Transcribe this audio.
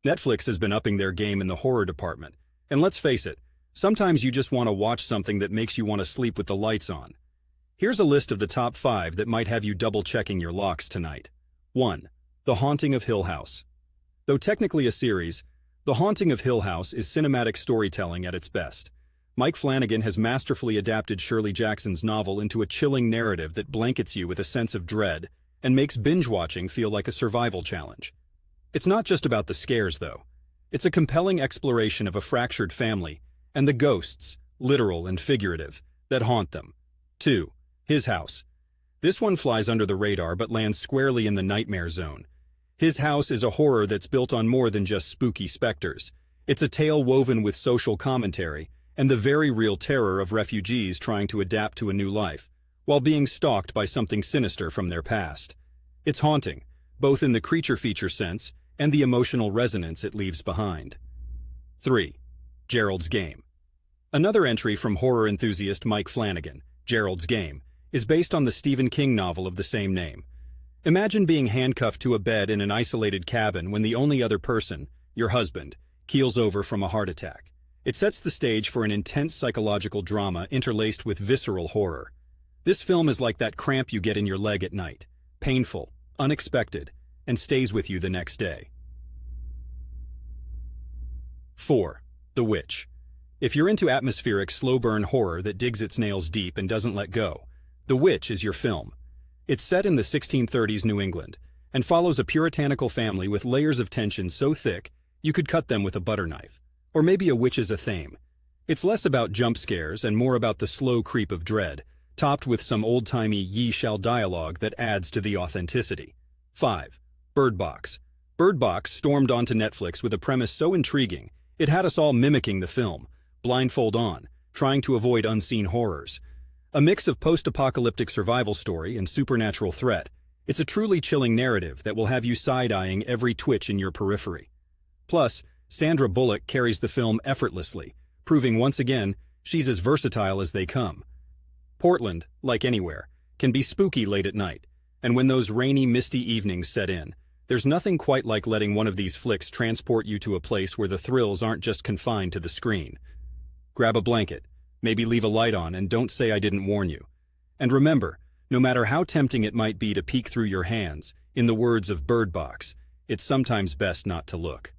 Netflix has been upping their game in the horror department. And let's face it, sometimes you just want to watch something that makes you want to sleep with the lights on. Here's a list of the top 5 that might have you double-checking your locks tonight. 1. The Haunting of Hill House. Though technically a series, The Haunting of Hill House is cinematic storytelling at its best. Mike Flanagan has masterfully adapted Shirley Jackson's novel into a chilling narrative that blankets you with a sense of dread and makes binge-watching feel like a survival challenge. It's not just about the scares, though. It's a compelling exploration of a fractured family and the ghosts, literal and figurative, that haunt them. 2. His House. This one flies under the radar but lands squarely in the nightmare zone. His House is a horror that's built on more than just spooky specters. It's a tale woven with social commentary and the very real terror of refugees trying to adapt to a new life, while being stalked by something sinister from their past. It's haunting, both in the creature feature sense and the emotional resonance it leaves behind. 3. Gerald's Game. Another entry from horror enthusiast Mike Flanagan, Gerald's Game, is based on the Stephen King novel of the same name. Imagine being handcuffed to a bed in an isolated cabin when the only other person, your husband, keels over from a heart attack. It sets the stage for an intense psychological drama interlaced with visceral horror. This film is like that cramp you get in your leg at night, painful, unexpected, and stays with you the next day. 4. The Witch. If you're into atmospheric, slow-burn horror that digs its nails deep and doesn't let go, The Witch is your film. It's set in the 1630s New England and follows a puritanical family with layers of tension so thick you could cut them with a butter knife. Or maybe a witch is a theme. It's less about jump scares and more about the slow creep of dread, topped with some old-timey ye shall dialogue that adds to the authenticity. 5. Bird Box. Bird Box stormed onto Netflix with a premise so intriguing, it had us all mimicking the film, blindfold on, trying to avoid unseen horrors. A mix of post-apocalyptic survival story and supernatural threat, it's a truly chilling narrative that will have you side-eyeing every twitch in your periphery. Plus, Sandra Bullock carries the film effortlessly, proving once again she's as versatile as they come. Portland, like anywhere, can be spooky late at night, and when those rainy, misty evenings set in, there's nothing quite like letting one of these flicks transport you to a place where the thrills aren't just confined to the screen. Grab a blanket, maybe leave a light on, and don't say I didn't warn you. And remember, no matter how tempting it might be to peek through your hands, in the words of Bird Box, it's sometimes best not to look.